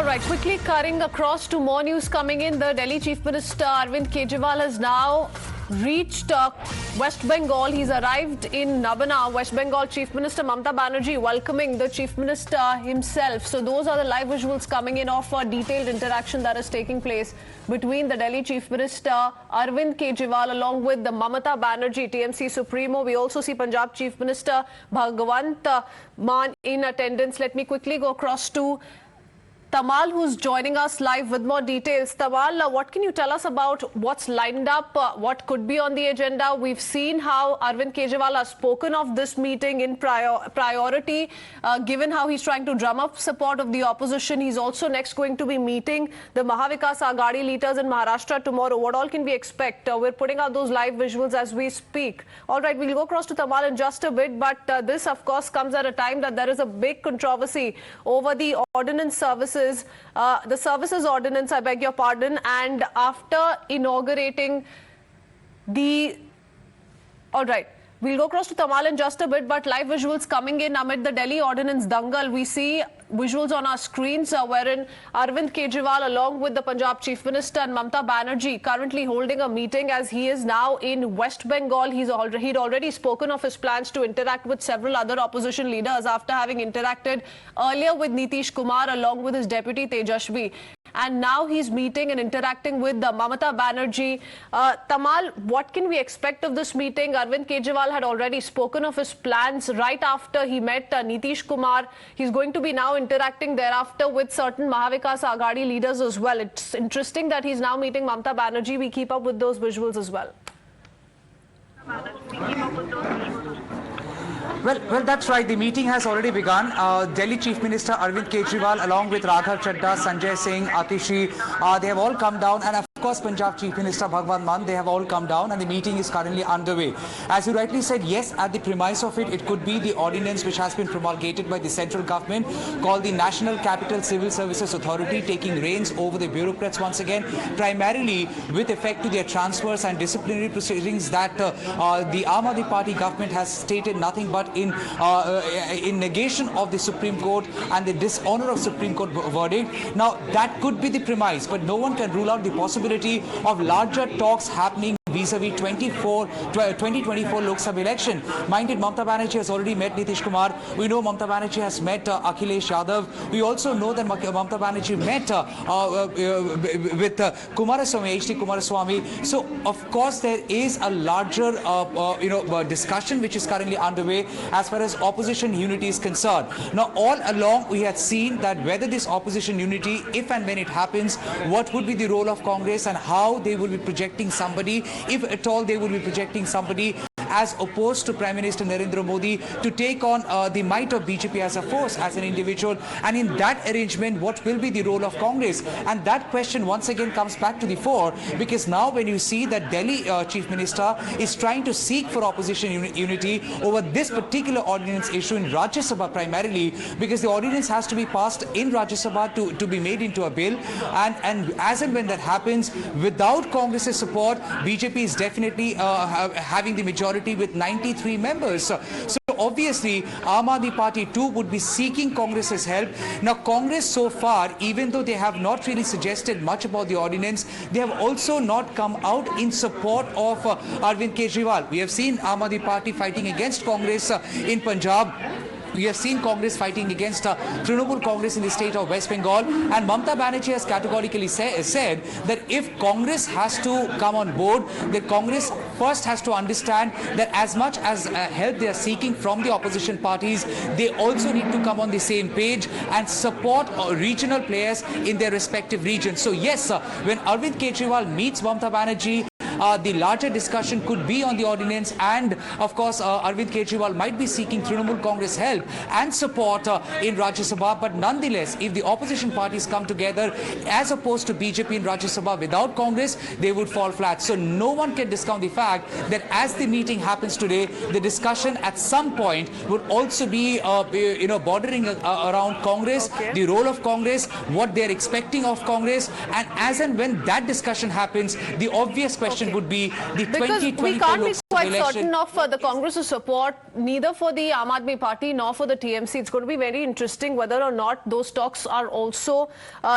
All right, quickly cutting across to more news coming in. The Delhi Chief Minister Arvind Kejriwal has now reached West Bengal. He's arrived in Nabana. West Bengal Chief Minister Mamata Banerjee welcoming the Chief Minister himself. So those are the live visuals coming in of a detailed interaction that is taking place between the Delhi Chief Minister Arvind Kejriwal along with the Mamata Banerjee, TMC Supremo. We also see Punjab Chief Minister Bhagwant Mann in attendance. Let me quickly go across to Tamal, who's joining us live with more details. Tamal, what can you tell us about what's lined up, what could be on the agenda? We've seen how Arvind Kejriwal has spoken of this meeting in priority, given how he's trying to drum up support of the opposition. He's also next going to be meeting the Mahavikas Aghadi leaders in Maharashtra tomorrow. What all can we expect? We're putting out those live visuals as we speak. All right, we'll go across to Tamal in just a bit, but this, of course, comes at a time that there is a big controversy over the ordinance services. The services ordinance, I beg your pardon, and after inaugurating the... All right, we'll go across to Tamal in just a bit, but live visuals coming in amid the Delhi ordinance dangal. We see visuals on our screens wherein Arvind Kejriwal along with the Punjab Chief Minister and Mamata Banerjee currently holding a meeting as he is now in West Bengal. He'd already spoken of his plans to interact with several other opposition leaders after having interacted earlier with Nitish Kumar along with his deputy Tejashwi. And now he's meeting and interacting with the Mamata Banerjee. Tamal, what can we expect of this meeting? Arvind Kejriwal had already spoken of his plans right after he met Nitish Kumar. He's going to be now interacting thereafter with certain Mahavikas Aghadi leaders as well. It's interesting that he's now meeting Mamata Banerjee. We keep up with those visuals as well. Well, that's right. The meeting has already begun. Delhi Chief Minister Arvind Kejriwal, along with Raghav Chadha, Sanjay Singh, Atishi, they have all come down, and of course Punjab Chief Minister Bhagwant Mann, they have all come down, and the meeting is currently underway. As you rightly said, yes, at the premise of it, it could be the ordinance which has been promulgated by the central government called the National Capital Civil Services Authority, taking reins over the bureaucrats once again, primarily with effect to their transfers and disciplinary proceedings that the Aam Aadmi Party government has stated nothing but in negation of the Supreme Court and the dishonor of Supreme Court verdict. Now, that could be the premise, but no one can rule out the possibility of larger talks happening vis-a-vis 2024 Lok Sabha election. Minded, Mamata Banerjee has already met Nitish Kumar. We know Mamata Banerjee has met Akhilesh Yadav. We also know that Mamata Banerjee met with Kumaraswamy, HD Kumaraswamy. So, of course, there is a larger discussion which is currently underway as far as opposition unity is concerned. Now, all along we had seen that whether this opposition unity, if and when it happens, what would be the role of Congress and how they will be projecting somebody, if at all they will be projecting somebody as opposed to Prime Minister Narendra Modi to take on the might of BJP as a force, as an individual. And in that arrangement, what will be the role of Congress? And that question once again comes back to the fore, because now when you see that Delhi Chief Minister is trying to seek for opposition unity over this particular ordinance issue in Rajya Sabha primarily, because the ordinance has to be passed in Rajya Sabha to be made into a bill. And as and when that happens, without Congress's support, BJP is definitely having the majority with 93 members. So obviously, Aam Aadmi Party too would be seeking Congress's help. Now, Congress so far, even though they have not really suggested much about the ordinance, they have also not come out in support of Arvind Kejriwal. We have seen Aam Aadmi Party fighting against Congress in Punjab. We have seen Congress fighting against Trinamool Congress in the state of West Bengal, and Mamata Banerjee has categorically said that if Congress has to come on board, then Congress first has to understand that as much as help they are seeking from the opposition parties, they also need to come on the same page and support regional players in their respective regions. So yes, when Arvind Kejriwal meets Mamata Banerjee, the larger discussion could be on the ordinance, and of course Arvind Kejriwal might be seeking Trinamool Congress help and support in Rajya Sabha. But nonetheless, if the opposition parties come together as opposed to BJP in Rajya Sabha without Congress, they would fall flat. So no one can discount the fact that as the meeting happens today, the discussion at some point would also be bordering around Congress, the role of Congress, what they are expecting of Congress, and as and when that discussion happens, the obvious question would be the 2024 quite certain of the Congress's support, neither for the Aam Aadmi Party nor for the TMC. It's going to be very interesting whether or not those talks are also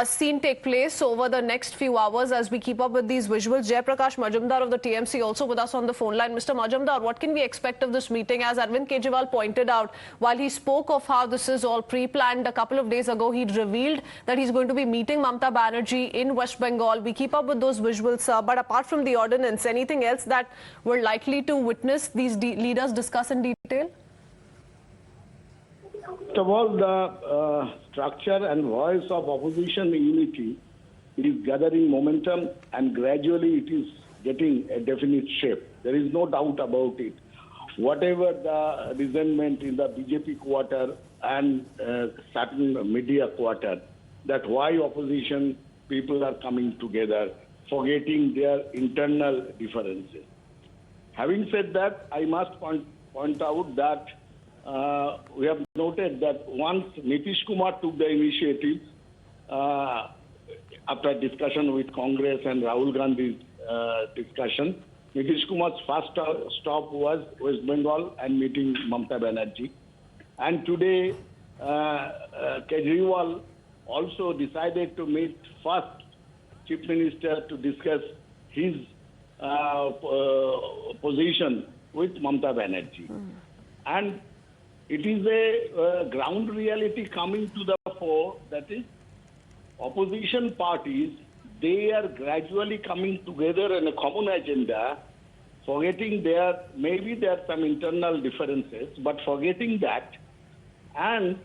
seen take place over the next few hours as we keep up with these visuals. Jayaprakash Majumdar of the TMC also with us on the phone line. Mr. Majumdar, what can we expect of this meeting? As Arvind Kejriwal pointed out, while he spoke of how this is all pre-planned a couple of days ago, he'd revealed that he's going to be meeting Mamata Banerjee in West Bengal. We keep up with those visuals, but apart from the ordinance, anything else that we're likely to witness these leaders discuss in detail? First of all, the structure and voice of opposition unity is gathering momentum, and gradually it is getting a definite shape. There is no doubt about it. Whatever the resentment in the BJP quarter and certain media quarter, that why opposition people are coming together, forgetting their internal differences. Having said that, I must point out that we have noted that once Nitish Kumar took the initiative after discussion with Congress and Rahul Gandhi's discussion, Nitish Kumar's first stop was West Bengal and meeting Mamata Banerjee. And today, Kejriwal also decided to meet first Chief Minister to discuss his position with Mamata Banerjee. And it is a ground reality coming to the fore, that is, opposition parties, they are gradually coming together on a common agenda, forgetting maybe there are some internal differences, but forgetting that. And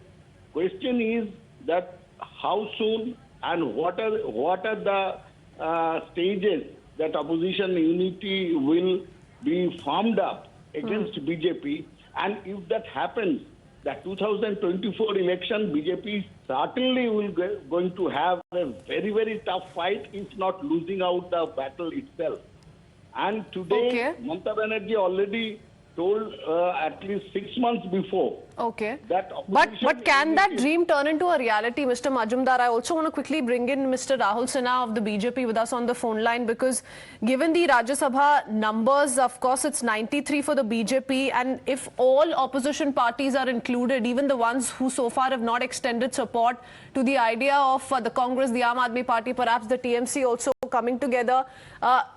question is that how soon and what are the stages that opposition unity will be formed up against BJP, and if that happens, the 2024 election, BJP certainly will going to have a very, very tough fight, if not losing out the battle itself. And today, Mamata Banerjee already told at least 6 months before. Okay. That but can that dream turn into a reality, Mr. Majumdar? I also want to quickly bring in Mr. Rahul Sinha of the BJP with us on the phone line, because given the Rajya Sabha numbers, of course, it's 93 for the BJP, and if all opposition parties are included, even the ones who so far have not extended support to the idea of the Congress, the Aam Aadmi Party, perhaps the TMC also coming together,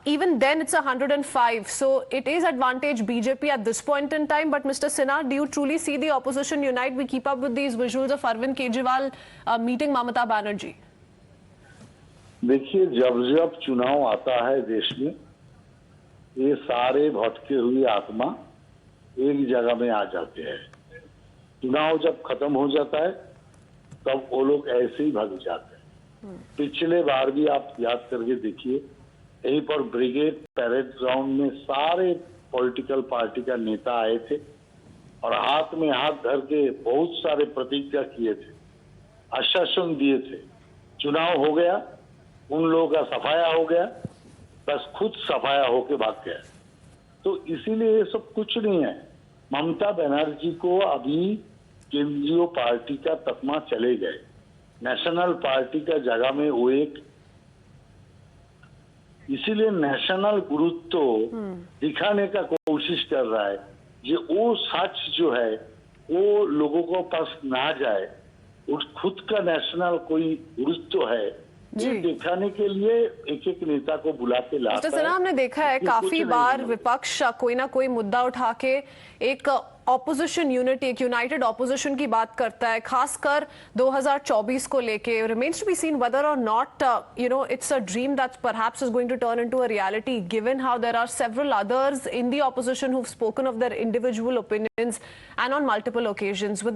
even then it's 105. So it is advantage BJP at this point in time. But Mr. Sinha, do you truly see the opposition unite? We keep up with these visuals of Arvind Kejriwal meeting Mamata Banerjee. देखिए, जब चुनाव आता है देश में, ये सारे भटके हुए आत्मा एक जगह में आ जाते हैं। चुनाव जब खत्म हो जाता है, तब वो लोग ऐसे ही भाग जाते हैं। पिछले बार भी आप याद करके देखिए, यहीं पर ब्रिगेड पैरेड ग्राउंड में सारे पॉलिटिकल पार्टी का नेता आए थे और हाथ में हाथ धर के बहुत सारे प्रतिज्ञा किए थे, आश्वासन दिए थे। चुनाव हो गया, उन लोगों का सफाया हो गया, बस खुद सफाया होके भाग गया। तो इसीलिए ये सब कुछ नहीं है। ममता बनर्जी को अभी केंद्रीय पार्टी का तकमा चले गए, नेशनल पार्टी का जगह में वो एक, इसीलिए नेशनल गुरुत्व दिखाने का कोशिश कर रहा है। ये वो सच जो है वो लोगों को पास ना जाए, उस खुद का नेशनल कोई गुरुत्व है, ये दिखाने के लिए एक एक नेता को बुला के लाता है। हमने देखा है काफी बार विपक्ष कोई ना कोई मुद्दा उठा के एक ऑपोजिशन यूनिटी, एक यूनाइटेड ऑपोजिशन की बात करता है, खासकर 2024 को लेके। Remains to be seen whether or not it's a dream that perhaps is going to turn into a reality, given how there are several others in the opposition who've spoken of their individual opinions and on multiple occasions. With that